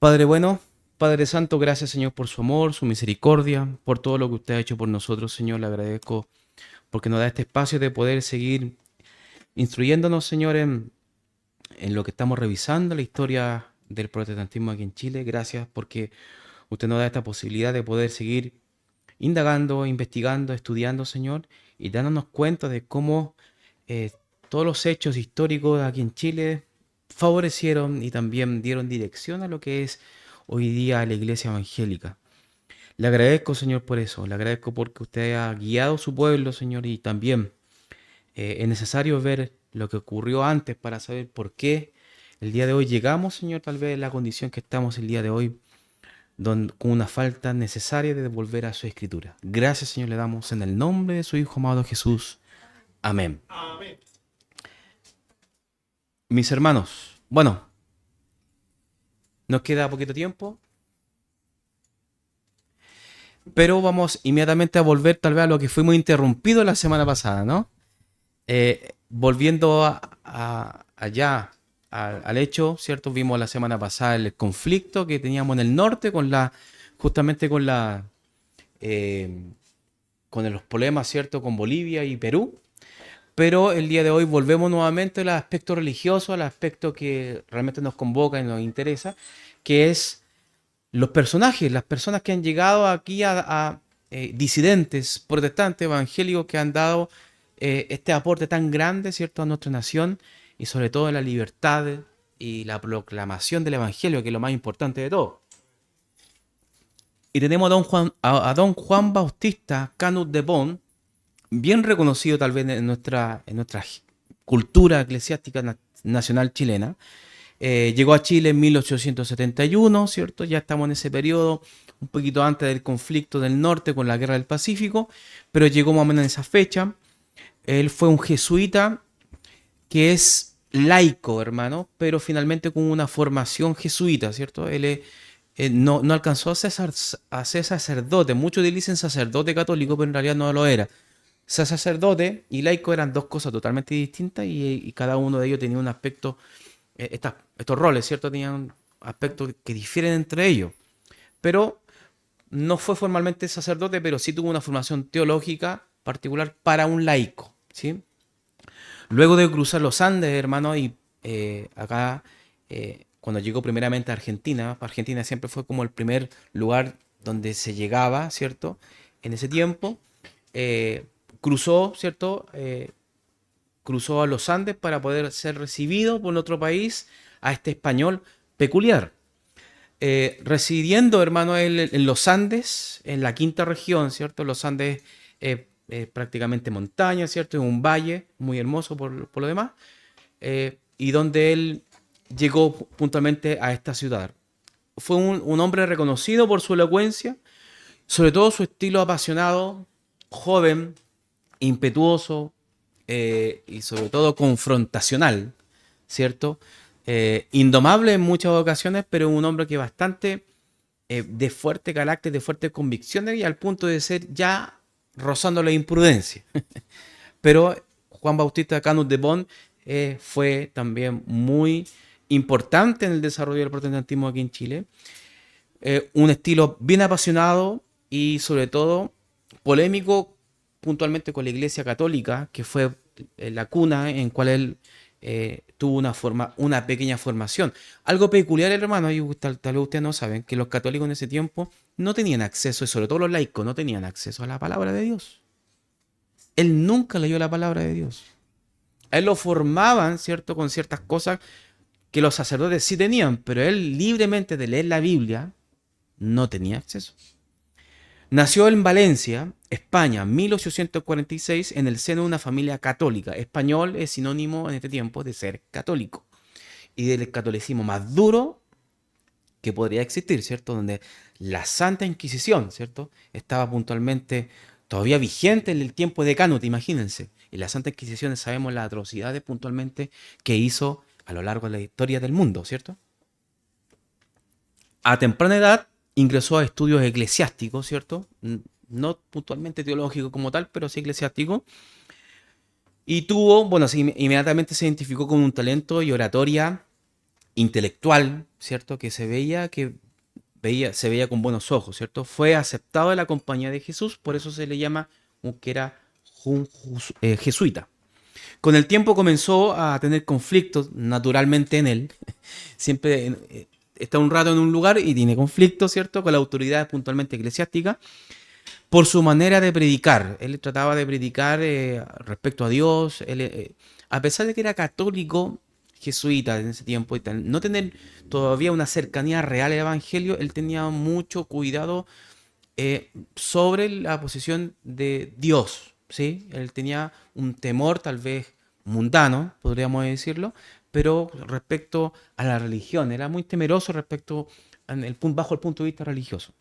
Padre bueno, Padre Santo, gracias Señor por su amor, su misericordia, por todo lo que usted ha hecho por nosotros, Señor. Le agradezco porque nos da este espacio de poder seguir instruyéndonos, Señor, en lo que estamos revisando, la historia del protestantismo aquí en Chile. Gracias porque usted nos da esta posibilidad de poder seguir indagando, investigando, estudiando, Señor, y dándonos cuenta de cómo eh, todos los hechos históricos aquí en Chile favorecieron y también dieron dirección a lo que es hoy día la iglesia evangélica. Le agradezco, Señor, por eso. Le agradezco porque usted ha guiado a su pueblo, Señor, y también es necesario ver lo que ocurrió antes para saber por qué el día de hoy llegamos, Señor, tal vez en la condición que estamos el día de hoy, con una falta necesaria de devolver a su escritura. Gracias, Señor, le damos en el nombre de su Hijo amado Jesús. Amén. Amén. Mis hermanos, bueno, nos queda poquito tiempo, pero vamos inmediatamente a volver tal vez a lo que fuimos interrumpidos la semana pasada, ¿no? Volviendo allá al hecho, ¿cierto? Vimos la semana pasada el conflicto que teníamos en el norte justamente eh, con los problemas, ¿cierto? Con Bolivia y Perú. Pero el día de hoy volvemos nuevamente al aspecto religioso, al aspecto que realmente nos convoca y nos interesa, que es los personajes, las personas que han llegado aquí disidentes, protestantes, evangélicos, que han dado este aporte tan grande, ¿cierto?, a nuestra nación y sobre todo a la libertad y la proclamación del evangelio, que es lo más importante de todo. Y tenemos a don Juan Bautista Canut de Pont, bien reconocido tal vez en nuestra cultura eclesiástica nacional chilena. Llegó a Chile en 1871, ¿cierto? Ya estamos en ese periodo, un poquito antes del conflicto del norte con la guerra del Pacífico, pero llegó más o menos en esa fecha. Él fue un jesuita que es laico, hermano, pero finalmente con una formación jesuita, ¿cierto? Él no alcanzó a ser sacerdote. Muchos dicen sacerdote católico, pero en realidad no lo era. Ser sacerdote y laico eran dos cosas totalmente distintas y cada uno de ellos tenía un aspecto, estos roles, ¿cierto? Tenían aspectos que difieren entre ellos. Pero no fue formalmente sacerdote, pero sí tuvo una formación teológica particular para un laico, ¿sí? Luego de cruzar los Andes, hermano, y acá, cuando llegó primeramente a Argentina, Argentina siempre fue como el primer lugar donde se llegaba, ¿cierto? En ese tiempo, eh, cruzó, ¿cierto? Cruzó a los Andes para poder ser recibido por otro país, a este español peculiar. Residiendo, hermano, él en los Andes, en la quinta región, ¿cierto? Los Andes, prácticamente montaña, ¿cierto? Es un valle muy hermoso por lo demás, y donde él llegó puntualmente a esta ciudad. Fue un hombre reconocido por su elocuencia, sobre todo su estilo apasionado, joven, impetuoso, y sobre todo confrontacional, ¿cierto? Indomable en muchas ocasiones, pero un hombre que bastante de fuerte carácter, de fuertes convicciones y al punto de ser ya rozando la imprudencia. Pero Juan Bautista Canut de Pont fue también muy importante en el desarrollo del protestantismo aquí en Chile. Un estilo bien apasionado y sobre todo polémico puntualmente con la Iglesia Católica, que fue la cuna en cual él tuvo una pequeña formación. Algo peculiar, hermano, y tal vez ustedes no saben, que los católicos en ese tiempo no tenían acceso, y sobre todo los laicos, no tenían acceso a la palabra de Dios. Él nunca leyó la palabra de Dios. A él lo formaban, ¿cierto?, con ciertas cosas que los sacerdotes sí tenían, pero él libremente de leer la Biblia no tenía acceso. Nació en Valencia, España, 1846, en el seno de una familia católica. Español es sinónimo en este tiempo de ser católico y del catolicismo más duro que podría existir, ¿cierto? Donde la Santa Inquisición, ¿cierto?, estaba puntualmente todavía vigente en el tiempo de Canut, imagínense. Y la Santa Inquisición sabemos las atrocidades puntualmente que hizo a lo largo de la historia del mundo, ¿cierto? A temprana edad ingresó a estudios eclesiásticos, ¿cierto? No puntualmente teológico como tal, pero sí eclesiástico. Y tuvo, bueno, sí, inmediatamente se identificó con un talento y oratoria intelectual, ¿cierto? Se veía con buenos ojos, ¿cierto? Fue aceptado en la compañía de Jesús, por eso se le llama que era jesuita. Con el tiempo comenzó a tener conflictos naturalmente en él. Siempre está un rato en un lugar y tiene conflictos, ¿cierto? Con la autoridad puntualmente eclesiástica por su manera de predicar. Él trataba de predicar respecto a Dios. A pesar de que era católico, jesuita en ese tiempo y tal, no tener todavía una cercanía real al Evangelio, él tenía mucho cuidado sobre la posición de Dios, ¿sí? Él tenía un temor tal vez mundano, podríamos decirlo, pero respecto a la religión, era muy temeroso bajo el punto de vista religioso.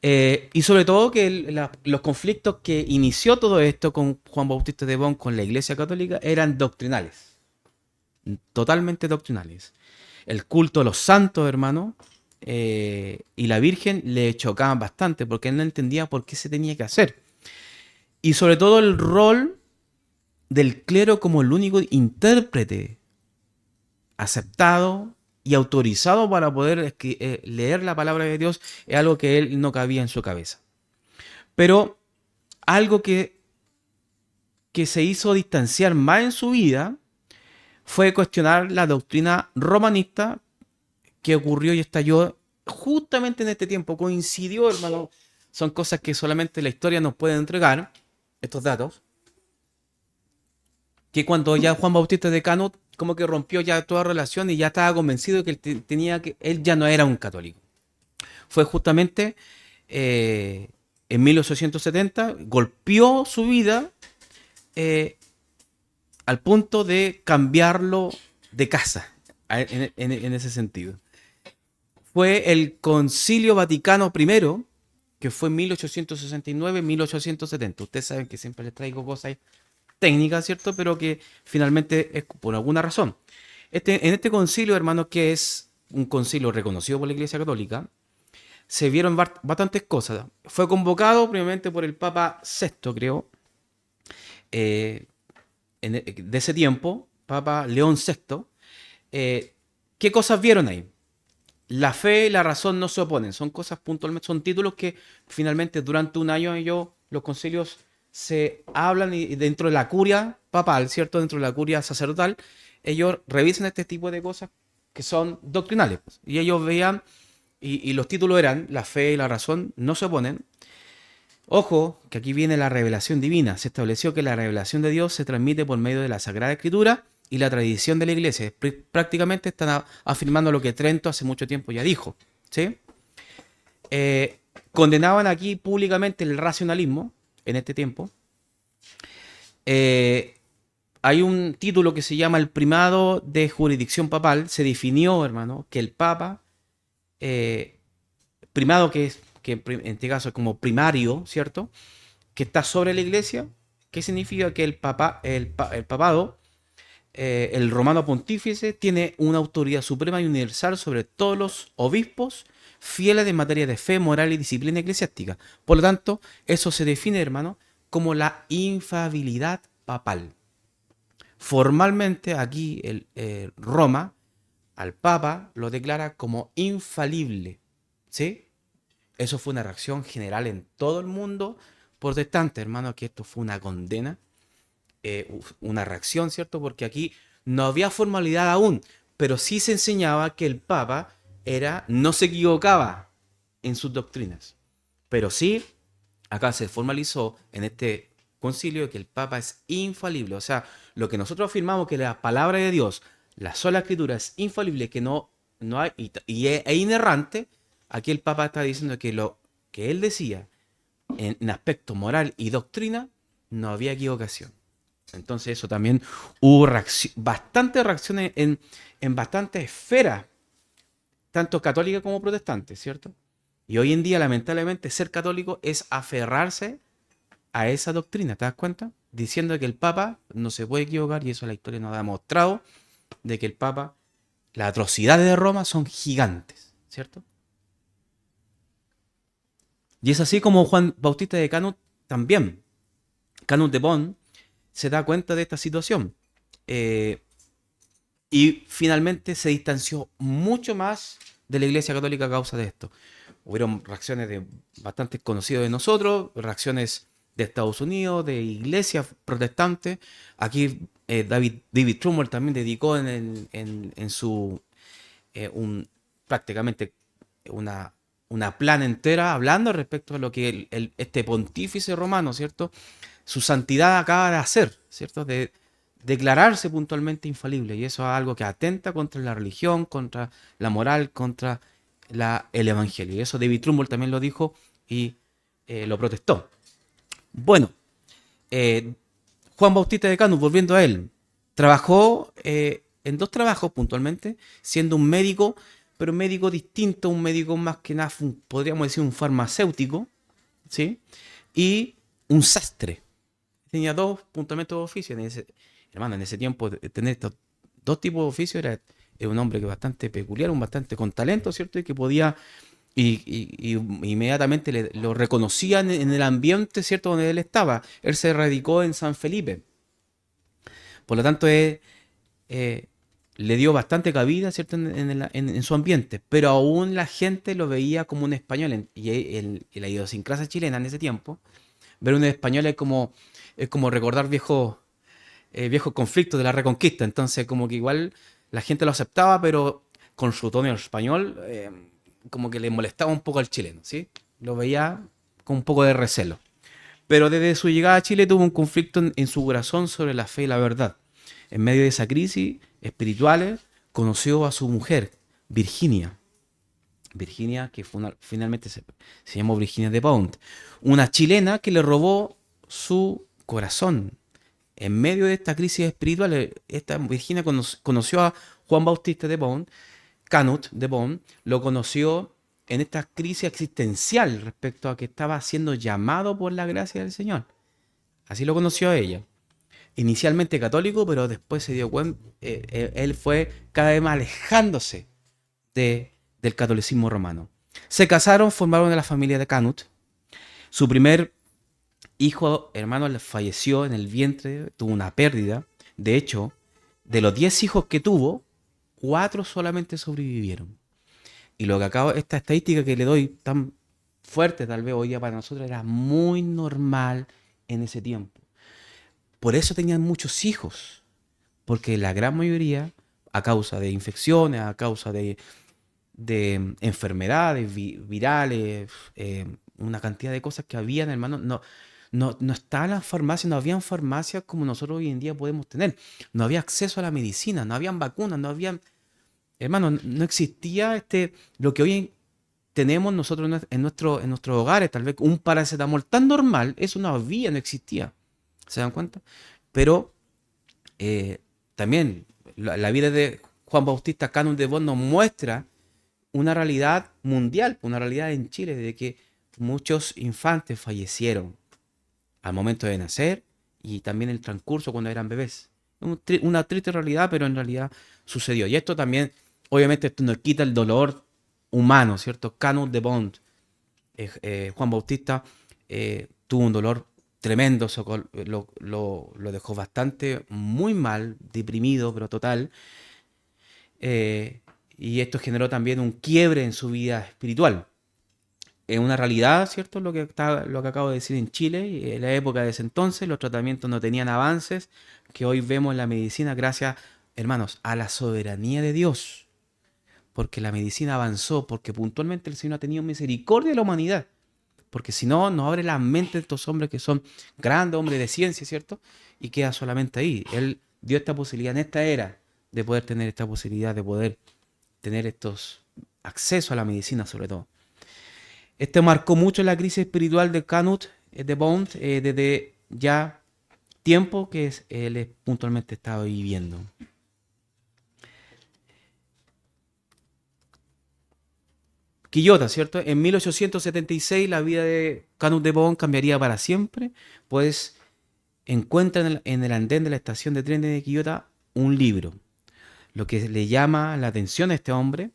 Y sobre todo que los conflictos que inició todo esto con Juan Bautista de Bon, con la Iglesia Católica, eran doctrinales, totalmente doctrinales. El culto a los santos, hermano, y la Virgen le chocaban bastante porque él no entendía por qué se tenía que hacer. Y sobre todo el rol del clero como el único intérprete aceptado y autorizado para poder leer la palabra de Dios es algo que él no cabía en su cabeza. Pero algo que se hizo distanciar más en su vida fue cuestionar la doctrina romanista que ocurrió y estalló justamente en este tiempo. Coincidió, hermano. Son cosas que solamente la historia nos puede entregar, estos datos. Que cuando ya Juan Bautista de Cano como que rompió ya toda relación y ya estaba convencido de que él ya no era un católico. Fue justamente en 1870, golpeó su vida al punto de cambiarlo de casa, en ese sentido. Fue el Concilio Vaticano I, que fue en 1869-1870. Ustedes saben que siempre les traigo cosas técnicas, ¿cierto? Pero que finalmente es por alguna razón. En este concilio, hermanos, que es un concilio reconocido por la Iglesia Católica, se vieron bastantes cosas. Fue convocado primeramente por el Papa VI, creo, de ese tiempo, Papa León VI. ¿Qué cosas vieron ahí? La fe y la razón no se oponen. Son cosas puntualmente, son títulos que finalmente durante un año los concilios se hablan y dentro de la curia papal, ¿cierto? Dentro de la curia sacerdotal, ellos revisan este tipo de cosas que son doctrinales. Y ellos veían, y los títulos eran, la fe y la razón no se oponen. Ojo, que aquí viene la revelación divina. Se estableció que la revelación de Dios se transmite por medio de la Sagrada Escritura y la tradición de la iglesia. Prácticamente están afirmando lo que Trento hace mucho tiempo ya dijo, ¿sí? Condenaban aquí públicamente el racionalismo en este tiempo. Hay un título que se llama el primado de jurisdicción papal. Se definió, hermano, que el papa, primado que en este caso es como primario, ¿cierto? Que está sobre la iglesia. ¿Qué significa? Que el papado, el romano pontífice, tiene una autoridad suprema y universal sobre todos los obispos fieles en materia de fe, moral y disciplina eclesiástica. Por lo tanto, eso se define, hermano, como la infalibilidad papal. Formalmente, aquí Roma al Papa lo declara como infalible, ¿sí? Eso fue una reacción general en todo el mundo protestante, hermano, que esto fue una condena, una reacción, ¿cierto? Porque aquí no había formalidad aún, pero sí se enseñaba que el Papa no se equivocaba en sus doctrinas. Pero sí, acá se formalizó en este concilio que el Papa es infalible. O sea, lo que nosotros afirmamos que la palabra de Dios, la sola escritura es infalible, que no hay, e inerrante, aquí el Papa está diciendo que lo que él decía en aspecto moral y doctrina, no había equivocación. Entonces eso también hubo bastante reacciones en bastantes esferas, tanto católicas como protestantes, ¿cierto? Y hoy en día, lamentablemente, ser católico es aferrarse a esa doctrina, ¿te das cuenta? Diciendo que el Papa no se puede equivocar, y eso la historia nos ha demostrado, de que el Papa, las atrocidades de Roma son gigantes, ¿cierto? Y es así como Juan Bautista de Canut también. Canut de Bonn se da cuenta de esta situación. Y finalmente se distanció mucho más de la Iglesia Católica a causa de esto. Hubieron reacciones de bastante conocidos de nosotros, reacciones de Estados Unidos, de iglesias protestantes. Aquí David Trumbull también dedicó en su prácticamente una plana entera hablando respecto a lo que este pontífice romano, ¿cierto? Su santidad acaba de hacer, ¿cierto? De declararse puntualmente infalible. Y eso es algo que atenta contra la religión, contra la moral, contra el evangelio. Y eso David Trumbull también lo dijo y lo protestó. Bueno, eh, Juan Bautista de Canus, volviendo a él, trabajó en dos trabajos puntualmente, siendo un médico, pero un médico distinto, un médico más que nada, podríamos decir un farmacéutico, ¿sí? Y un sastre. Tenía puntualmente dos oficios. Hermano, en ese tiempo tener estos dos tipos de oficios era un hombre que bastante peculiar, un bastante con talento, ¿cierto? Y que podía y inmediatamente lo reconocían en el ambiente, ¿cierto?, donde él estaba. Él se radicó en San Felipe. Por lo tanto, le dio bastante cabida, ¿cierto?, en su ambiente. Pero aún la gente lo veía como un español. Y la idiosincrasia chilena en ese tiempo, ver un español es como recordar viejos conflictos de la Reconquista. Entonces, como que igual la gente lo aceptaba, pero con su tono español, como que le molestaba un poco al chileno, ¿sí? Lo veía con un poco de recelo. Pero desde su llegada a Chile tuvo un conflicto en su corazón sobre la fe y la verdad. En medio de esa crisis espiritual, conoció a su mujer, Virginia. Virginia, que finalmente se llamó Virginia de Bond. Una chilena que le robó su corazón. En medio de esta crisis espiritual, esta Virginia conoció a Juan Bautista de Bond, Canut de Bond, lo conoció en esta crisis existencial respecto a que estaba siendo llamado por la gracia del Señor. Así lo conoció a ella. Inicialmente católico, pero después se dio cuenta, él fue cada vez más alejándose del catolicismo romano. Se casaron, formaron la familia de Canut. Su primer hijo, hermano, falleció en el vientre, tuvo una pérdida. De hecho, de los 10 hijos que tuvo, 4 solamente sobrevivieron. Y lo que acabo, esta estadística que le doy tan fuerte tal vez hoy día para nosotros era muy normal en ese tiempo. Por eso tenían muchos hijos, porque la gran mayoría, a causa de infecciones, a causa de enfermedades virales, una cantidad de cosas que habían, hermano, no estaban las farmacias, no habían farmacias como nosotros hoy en día podemos tener. No había acceso a la medicina, no habían vacunas, no habían. Hermano, no existía lo que hoy tenemos nosotros en nuestros hogares, tal vez un paracetamol tan normal, eso no había, no existía. ¿Se dan cuenta? Pero también la vida de Juan Bautista Canut de Bond nos muestra una realidad mundial, una realidad en Chile, de que muchos infantes fallecieron al momento de nacer y también en el transcurso cuando eran bebés. Una triste realidad, pero en realidad sucedió. Y esto también, obviamente, esto nos quita el dolor humano, ¿cierto? Canut de Bond, Juan Bautista, tuvo un dolor tremendo, lo dejó bastante muy mal, deprimido, pero total. Y esto generó también un quiebre en su vida espiritual. Es una realidad, ¿cierto? Lo que acabo de decir en Chile. Y en la época de ese entonces los tratamientos no tenían avances que hoy vemos en la medicina gracias, hermanos, a la soberanía de Dios. Porque la medicina avanzó, porque puntualmente el Señor ha tenido misericordia de la humanidad. Porque si no, nos abre la mente de estos hombres que son grandes hombres de ciencia, ¿cierto? Y queda solamente ahí. Él dio esta posibilidad en esta era de poder tener esta posibilidad, de poder tener estos acceso a la medicina sobre todo. Este marcó mucho la crisis espiritual de Canut de Bond desde ya tiempo que él puntualmente estaba viviendo. Quillota, ¿cierto? En 1876 la vida de Canut de Bond cambiaría para siempre, pues encuentra en el andén de la estación de trenes de Quillota un libro. Lo que le llama la atención a este hombre,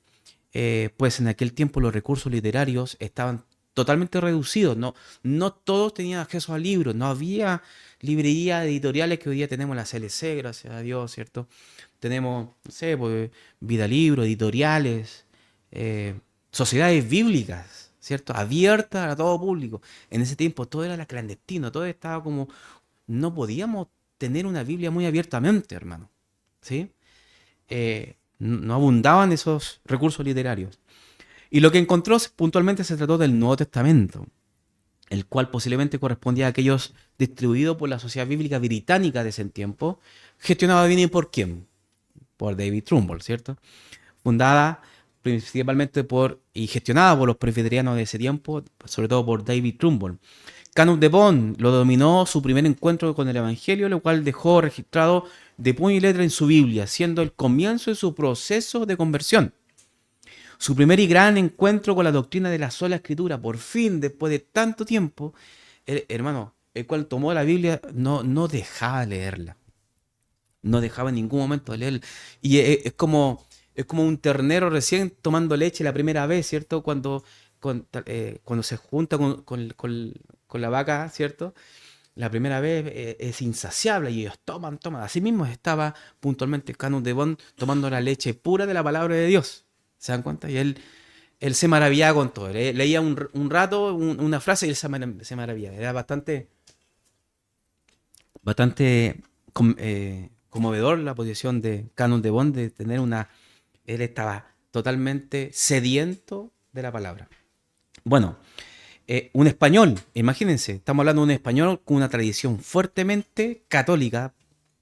pues en aquel tiempo los recursos literarios estaban totalmente reducidos. No, no todos tenían acceso a libros. No había librerías editoriales que hoy día tenemos la CLC, gracias a Dios, ¿cierto? Tenemos, no sé, pues, Vida Libro, editoriales, sociedades bíblicas, ¿cierto? Abiertas a todo público. En ese tiempo todo era la clandestino, todo estaba como... No podíamos tener una Biblia muy abiertamente, hermano, ¿sí? No abundaban esos recursos literarios. Y lo que encontró puntualmente se trató del Nuevo Testamento, el cual posiblemente correspondía a aquellos distribuidos por la Sociedad Bíblica Británica de ese tiempo, gestionada bien y por quién, por David Trumbull, ¿cierto? Fundada principalmente por y gestionada por los presbiterianos de ese tiempo, sobre todo por David Trumbull. Canut de Bond lo dominó su primer encuentro con el Evangelio, lo cual dejó registrado de puño y letra en su Biblia, siendo el comienzo de su proceso de conversión. Su primer y gran encuentro con la doctrina de la sola escritura, por fin, después de tanto tiempo, hermano, el cual tomó la Biblia, no dejaba de leerla. No dejaba en ningún momento de leerla. Y es como un ternero recién tomando leche la primera vez, ¿cierto? Cuando se junta con la vaca, ¿cierto? La primera vez es insaciable y ellos toman. Así mismo estaba puntualmente Canut de Bond tomando la leche pura de la palabra de Dios. ¿Se dan cuenta? Y él se maravillaba con todo. Leía un rato una frase y él se maravillaba. Era bastante conmovedor la posición de Canut de Bond de tener una... Él estaba totalmente sediento de la palabra. Bueno, un español, imagínense, estamos hablando de un español con una tradición fuertemente católica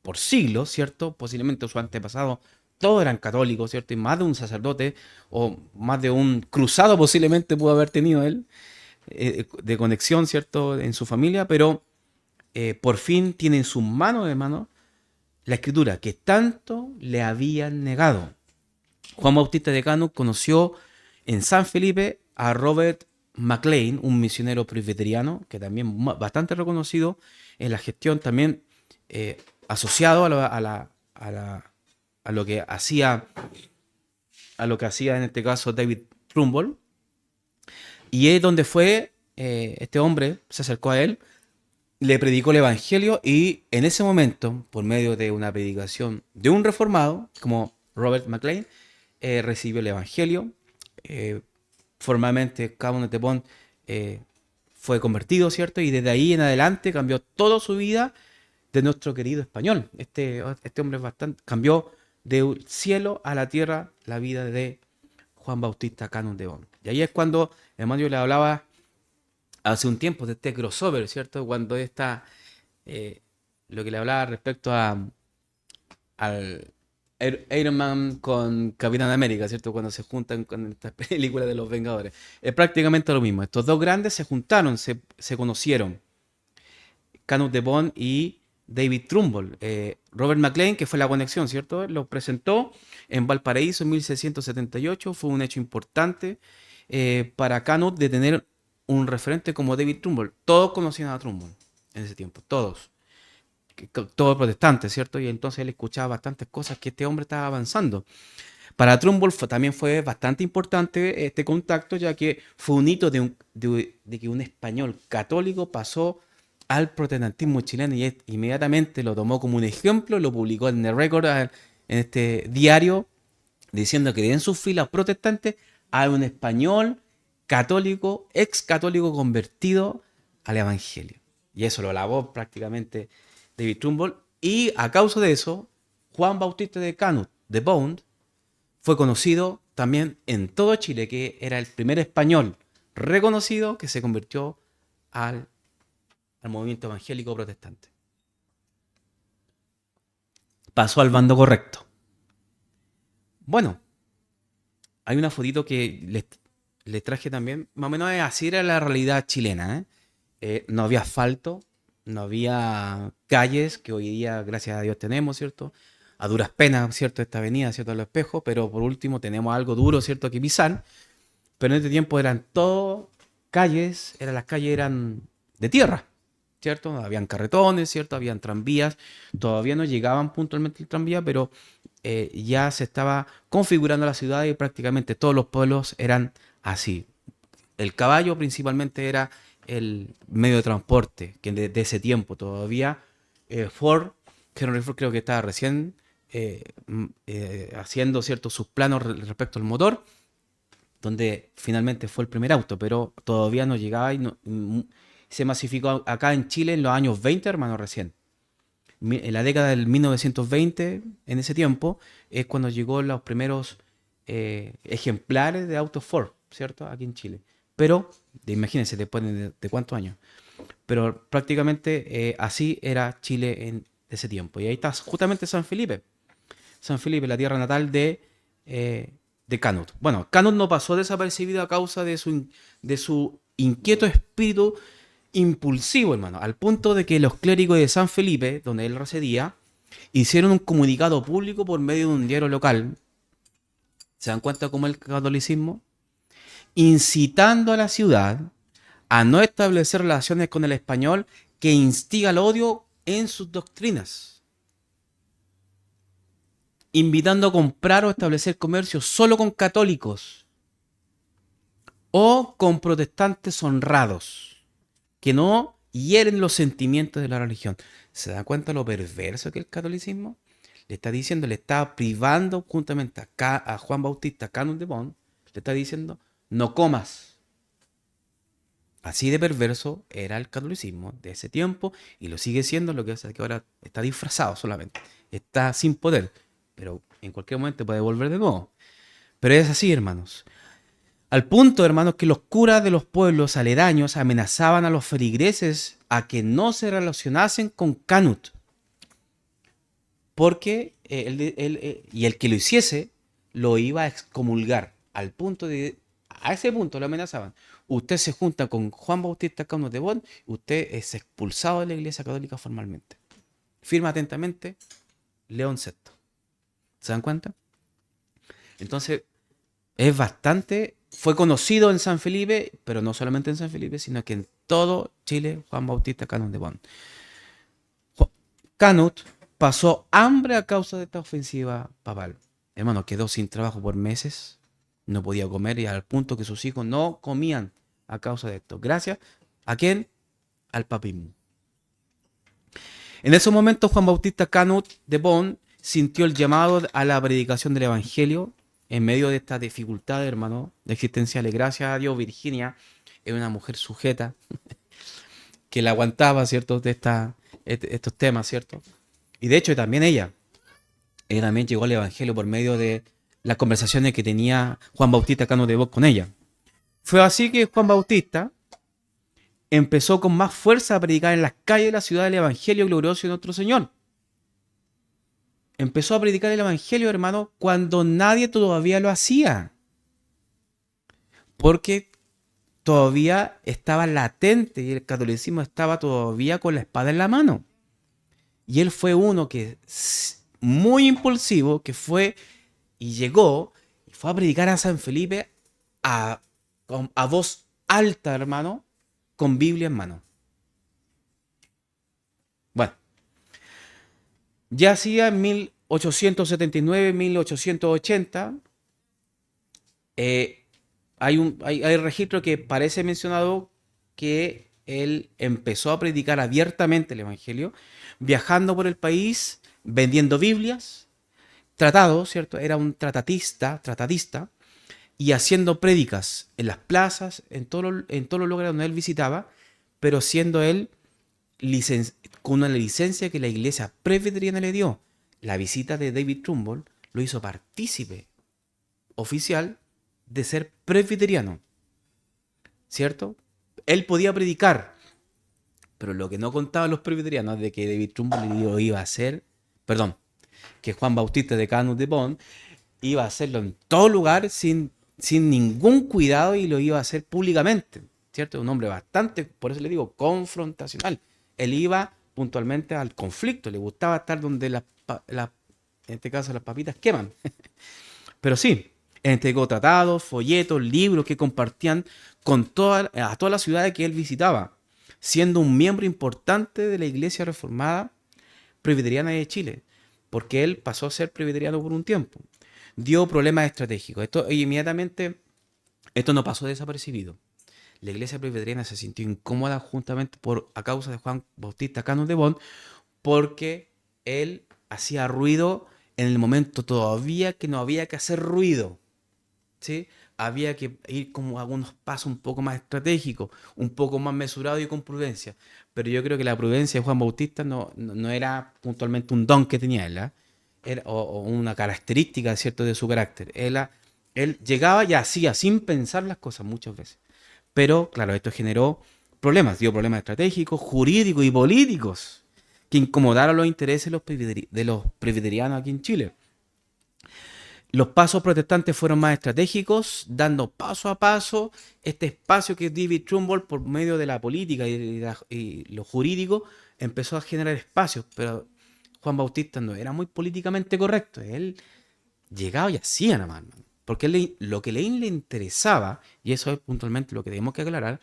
por siglos, ¿cierto? Posiblemente sus antepasados todos eran católicos, ¿cierto? Y más de un sacerdote o más de un cruzado posiblemente pudo haber tenido él de conexión, ¿cierto? En su familia, pero por fin tiene en sus manos, hermano, la escritura que tanto le habían negado. Juan Bautista de Cano conoció en San Felipe a Robert McLean, un misionero presbiteriano que también bastante reconocido en la gestión, también asociado a lo que hacía en este caso David Trumbull. Y es donde fue este hombre, se acercó a él, le predicó el evangelio y en ese momento, por medio de una predicación de un reformado como Robert McLean, recibió el evangelio. Formalmente Canut de Bond fue convertido, ¿cierto? Y desde ahí en adelante cambió toda su vida de nuestro querido español. Este hombre cambió del cielo a la tierra la vida de Juan Bautista Canut de Bond. Y ahí es cuando, hermano, yo le hablaba hace un tiempo de este crossover, ¿cierto? Cuando lo que le hablaba respecto al Iron Man con Capitán América, ¿cierto? Cuando se juntan con esta película de los Vengadores. Es prácticamente lo mismo. Estos dos grandes se juntaron, se conocieron. Canut de Bond y David Trumbull. Robert McLean, que fue la conexión, ¿cierto? Lo presentó en Valparaíso en 1678. Fue un hecho importante para Canut de tener un referente como David Trumbull. Todos conocían a Trumbull en ese tiempo, todos. Todos protestantes, ¿cierto? Y entonces él escuchaba bastantes cosas que este hombre estaba avanzando. Para Trumbull también fue bastante importante este contacto, ya que fue un hito de que un español católico pasó al protestantismo chileno y inmediatamente lo tomó como un ejemplo, lo publicó en The Record, en este diario, diciendo que en sus filas protestantes hay un español católico, ex católico convertido al evangelio. Y eso lo alabó prácticamente David Trumbull. Y a causa de eso, Juan Bautista de Canut de Bond fue conocido también en todo Chile, que era el primer español reconocido que se convirtió al movimiento evangélico protestante. Pasó al bando correcto. Bueno, hay una fotito que les traje también. Más o menos así era la realidad chilena. No había asfalto, no había calles, que hoy día, gracias a Dios, tenemos, ¿cierto? A duras penas, ¿cierto? Esta avenida, ¿cierto? A los espejos, pero por último tenemos algo duro, ¿cierto? Que pisar. Pero en este tiempo eran todo calles, las calles eran de tierra, ¿cierto? Habían carretones, ¿cierto? Habían tranvías. Todavía no llegaban puntualmente el tranvía, pero ya se estaba configurando la ciudad y prácticamente todos los pueblos eran así. El caballo principalmente era el medio de transporte, que de ese tiempo todavía Ford, Henry Ford creo que estaba recién haciendo ciertos sus planos respecto al motor, donde finalmente fue el primer auto, pero todavía no llegaba y se masificó acá en Chile en los años 20, hermano, recién. En la década del 1920, en ese tiempo, es cuando llegó los primeros ejemplares de autos Ford, ¿cierto? Aquí en Chile. Pero, imagínense, después de cuántos años. Pero prácticamente así era Chile en ese tiempo. Y ahí está justamente San Felipe. San Felipe, la tierra natal de Canut. Bueno, Canut no pasó desapercibido a causa de su inquieto espíritu impulsivo, hermano, al punto de que los clérigos de San Felipe, donde él residía, hicieron un comunicado público por medio de un diario local. ¿Se dan cuenta cómo el catolicismo? Incitando a la ciudad a no establecer relaciones con el español que instiga el odio en sus doctrinas, invitando a comprar o establecer comercio solo con católicos o con protestantes honrados, que no hieren los sentimientos de la religión. ¿Se da cuenta lo perverso que es el catolicismo? Le está diciendo, le está privando juntamente a Juan Bautista Canut de Bon, le está diciendo, no comas. Así de perverso era el catolicismo de ese tiempo y lo sigue siendo, lo que pasa es que ahora está disfrazado solamente, está sin poder, pero en cualquier momento puede volver de nuevo. Pero es así, hermanos. Al punto, hermanos, que los curas de los pueblos aledaños amenazaban a los feligreses a que no se relacionasen con Canut, porque y el que lo hiciese lo iba a excomulgar, a ese punto lo amenazaban. Usted se junta con Juan Bautista Canut de Bon, usted es expulsado de la Iglesia Católica formalmente. Firma atentamente, León VI. ¿Se dan cuenta? Entonces, fue conocido en San Felipe, pero no solamente en San Felipe, sino que en todo Chile, Juan Bautista Canut de Bon. Canut pasó hambre a causa de esta ofensiva papal. Hermano, quedó sin trabajo por meses, no podía comer y al punto que sus hijos no comían a causa de esto. Gracias a quién? Al papismo. En esos momentos Juan Bautista Canut de Bon sintió el llamado a la predicación del Evangelio en medio de esta dificultad, hermano, existenciales. Gracias a Dios, Virginia es una mujer sujeta que la aguantaba, ¿cierto? Estos temas, ¿cierto? Y de hecho también ella también llegó al Evangelio por medio de las conversaciones que tenía Juan Bautista Cano de Bosch con ella. Fue así que Juan Bautista empezó con más fuerza a predicar en las calles de la ciudad el Evangelio glorioso de nuestro Señor. Empezó a predicar el Evangelio, hermano, cuando nadie todavía lo hacía. Porque todavía estaba latente y el catolicismo estaba todavía con la espada en la mano. Y él fue uno que, muy impulsivo, que fue y llegó y fue a predicar a San Felipe a voz alta, hermano, con Biblia en mano. Bueno, ya hacía en 1879, 1880, hay registro que parece mencionado que él empezó a predicar abiertamente el Evangelio, viajando por el país, vendiendo Biblias, tratados, ¿cierto? Era un tratadista, y haciendo prédicas en las plazas, en todos los lugares donde él visitaba, pero siendo él con una licencia que la iglesia presbiteriana le dio. La visita de David Trumbull lo hizo partícipe oficial de ser presbiteriano, ¿cierto? Él podía predicar, pero lo que no contaban los presbiterianos de que David Trumbull lo iba a hacer, que Juan Bautista de Canut de Bon iba a hacerlo en todo lugar sin ningún cuidado y lo iba a hacer públicamente, ¿cierto? Un hombre bastante, por eso le digo, confrontacional. Él iba puntualmente al conflicto, le gustaba estar donde en este caso las papitas queman. Pero sí, entregó tratados, folletos, libros que compartían a todas las ciudades que él visitaba, siendo un miembro importante de la Iglesia Reformada Presbiteriana de Chile, porque él pasó a ser presbiteriano por un tiempo. Dio problemas estratégicos. Esto no pasó desapercibido. la iglesia presbiteriana se sintió incómoda justamente a causa de Juan Bautista Canut de Bonn, porque él hacía ruido en el momento todavía que no había que hacer ruido, ¿sí? Había que ir como a algunos pasos un poco más estratégicos, un poco más mesurados y con prudencia. Pero yo creo que la prudencia de Juan Bautista no era puntualmente un don que tenía él, ¿ah? O una característica, ¿cierto?, de su carácter. Él llegaba y hacía sin pensar las cosas muchas veces. Pero, claro, esto generó problemas, dio problemas estratégicos, jurídicos y políticos que incomodaron los intereses de los presbiterianos aquí en Chile. Los pasos protestantes fueron más estratégicos, dando paso a paso este espacio que David Trumbull, por medio de la política y lo jurídico, empezó a generar espacios. Pero Juan Bautista no era muy políticamente correcto. Él llegaba y hacía nada más, ¿no? Porque lo que le interesaba, y eso es puntualmente lo que tenemos que aclarar,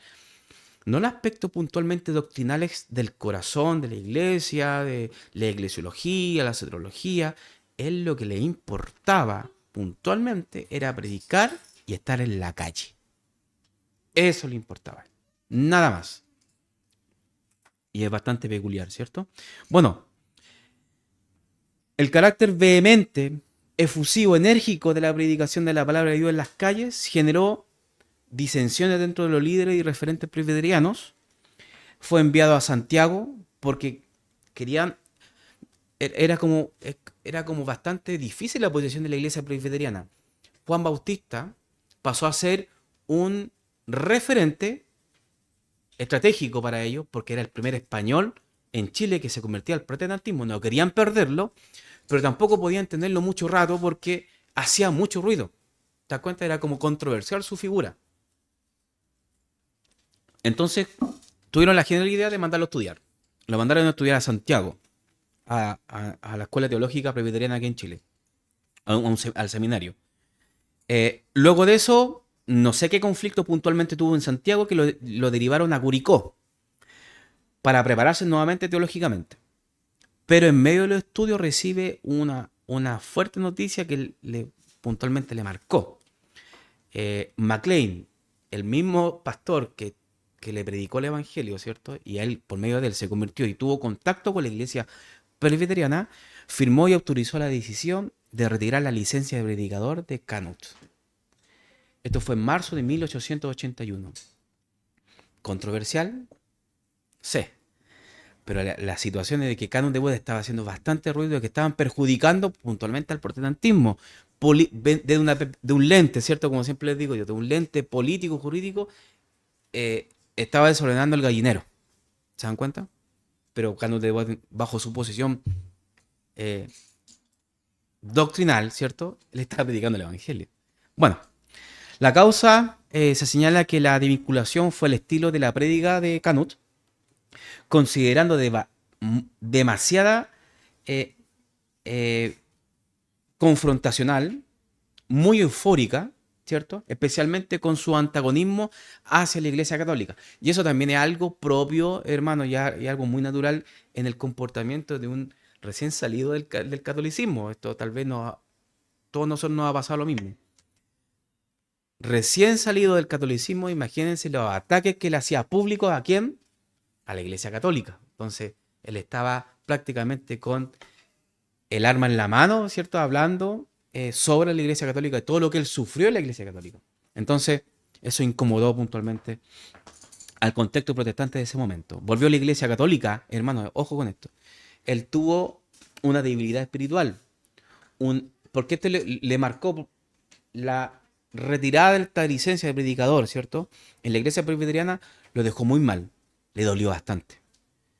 no el aspecto puntualmente doctrinales del corazón de la iglesia, de la eclesiología, la soteriología. Él lo que le importaba puntualmente era predicar y estar en la calle. Eso le importaba. Nada más. Y es bastante peculiar, ¿cierto? Bueno, el carácter vehemente, efusivo, enérgico de la predicación de la palabra de Dios en las calles generó disensiones dentro de los líderes y referentes presbiterianos. Fue enviado a Santiago porque querían, era como, era como bastante difícil la posición de la iglesia presbiteriana. Juan Bautista pasó a ser un referente estratégico para ellos, porque era el primer español en Chile que se convertía al protestantismo. No querían perderlo, pero tampoco podían tenerlo mucho rato porque hacía mucho ruido. ¿Te das cuenta? Era como controversial su figura. Entonces, tuvieron la genial idea de mandarlo a estudiar. Lo mandaron a estudiar a Santiago, a la Escuela Teológica Presbiteriana aquí en Chile, al seminario. Luego de eso, no sé qué conflicto puntualmente tuvo en Santiago que lo derivaron a Curicó para prepararse nuevamente teológicamente. Pero en medio de los estudios recibe una fuerte noticia que puntualmente le marcó. McLean, el mismo pastor que le predicó el evangelio, ¿cierto? Y él, por medio de él, se convirtió y tuvo contacto con la iglesia presbiteriana, firmó y autorizó la decisión de retirar la licencia de predicador de Canut. Esto fue en marzo de 1881. ¿Controversial? Sí. Pero la situación es de que Canut de Bode estaba haciendo bastante ruido, de que estaban perjudicando puntualmente al protestantismo. De un lente, ¿cierto? Como siempre les digo yo, de un lente político, jurídico, estaba desordenando el gallinero. ¿Se dan cuenta? Pero Canut de Bode, bajo su posición eh, doctrinal, ¿cierto? Él estaba predicando el evangelio. Bueno, la causa se señala que la desvinculación fue el estilo de la prédica de Canut, considerando demasiada eh, eh, confrontacional, muy eufórica, ¿cierto? Especialmente con su antagonismo hacia la Iglesia Católica. Y eso también es algo propio, hermano, y algo muy natural en el comportamiento de un recién salido del catolicismo. Esto tal vez todos nosotros nos ha pasado lo mismo. Recién salido del catolicismo, imagínense los ataques que le hacía público a quién, a la Iglesia Católica. Entonces, él estaba prácticamente con el arma en la mano, ¿cierto? Hablando sobre la Iglesia Católica y todo lo que él sufrió en la Iglesia Católica. Entonces, eso incomodó puntualmente al contexto protestante de ese momento. Volvió a la Iglesia Católica, hermano, ojo con esto. Él tuvo una debilidad espiritual. Porque este le marcó la retirada de esta licencia de predicador, ¿cierto? En la Iglesia presbiteriana lo dejó muy mal. Le dolió bastante.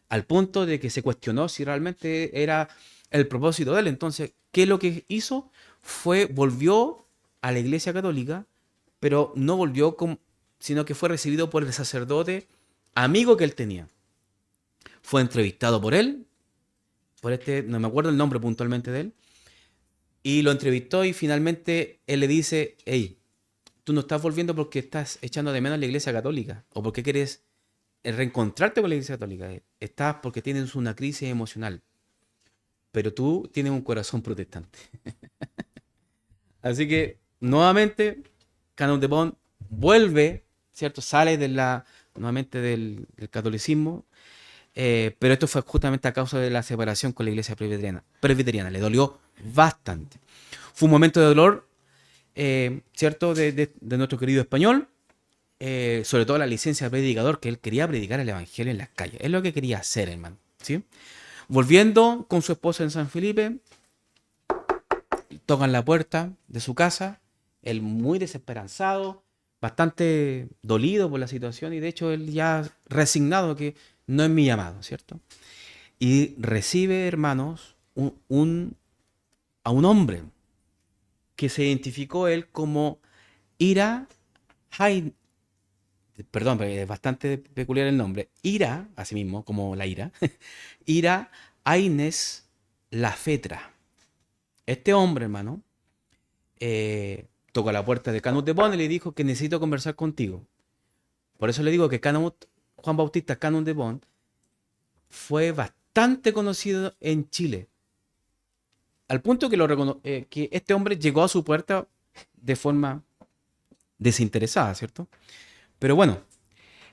Al punto de que se cuestionó si realmente era el propósito de él. Entonces, ¿qué es lo que hizo? Volvió a la Iglesia Católica, pero no volvió sino que fue recibido por el sacerdote amigo que él tenía. Fue entrevistado por él, no me acuerdo el nombre puntualmente de él, y lo entrevistó y finalmente él le dice, hey, tú no estás volviendo porque estás echando de menos la Iglesia Católica o porque quieres reencontrarte con la Iglesia Católica. Estás porque tienes una crisis emocional, pero tú tienes un corazón protestante. Así que, nuevamente, Canut de Bonn vuelve, ¿cierto? Sale nuevamente del catolicismo, pero esto fue justamente a causa de la separación con la iglesia presbiteriana. Le dolió bastante. Fue un momento de dolor, ¿cierto? De nuestro querido español, sobre todo la licencia de predicador, que él quería predicar el evangelio en las calles. Es lo que quería hacer, hermano, ¿sí? Volviendo con su esposa en San Felipe, tocan la puerta de su casa, él muy desesperanzado, bastante dolido por la situación y de hecho él ya resignado que no es mi llamado, ¿cierto? Y recibe, hermanos, a un hombre que se identificó él como Ira Hain, perdón, porque es bastante peculiar el nombre, Ira, así mismo, como la ira, Ira Aines Lafetra. Este hombre, hermano, tocó a la puerta de Canut de Bon y le dijo que necesito conversar contigo. Por eso le digo que Juan Bautista Canut de Bon fue bastante conocido en Chile, al punto que este hombre llegó a su puerta de forma desinteresada, ¿cierto? Pero bueno,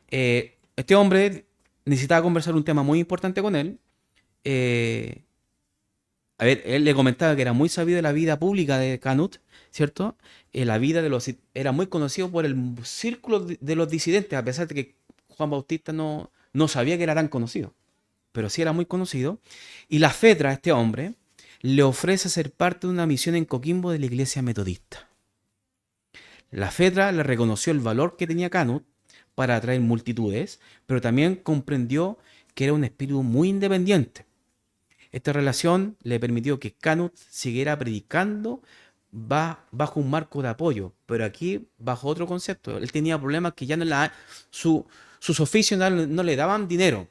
este hombre necesitaba conversar un tema muy importante con él. Eh, a ver, él le comentaba que era muy sabido de la vida pública de Canut, ¿cierto? La vida era muy conocido por el círculo de los disidentes, a pesar de que Juan Bautista no sabía que era tan conocido, pero sí era muy conocido. Y la Fetra, este hombre, le ofrece ser parte de una misión en Coquimbo de la iglesia metodista. La Fetra le reconoció el valor que tenía Canut para atraer multitudes, pero también comprendió que era un espíritu muy independiente. Esta relación le permitió que Canut siguiera predicando bajo un marco de apoyo, pero aquí bajo otro concepto. Él tenía problemas que ya sus oficios no le daban dinero,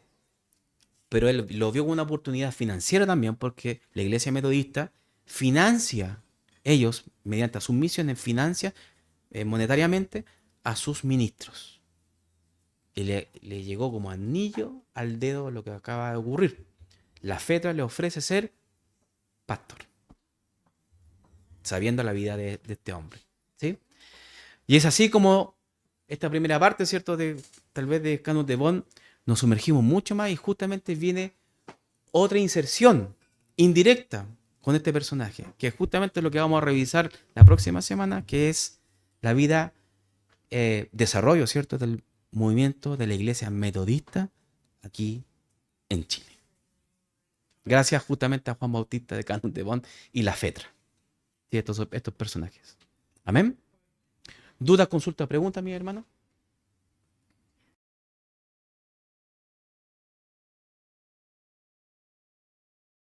pero él lo vio como una oportunidad financiera también, porque la iglesia metodista financia, ellos, mediante sus misiones, financia monetariamente a sus ministros. Y le llegó como anillo al dedo lo que acaba de ocurrir. La Fetra le ofrece ser pastor, sabiendo la vida de este hombre, ¿sí? Y es así como esta primera parte, ¿cierto? Tal vez de Canut de Bon, nos sumergimos mucho más y justamente viene otra inserción indirecta con este personaje, que es justamente lo que vamos a revisar la próxima semana, que es la vida, desarrollo, ¿cierto? Del movimiento de la iglesia metodista aquí en Chile. Gracias justamente a Juan Bautista de Canut de Bon y la Fetra. ¿Sí? Estos personajes. Amén. ¿Dudas, consultas, preguntas, mi hermano?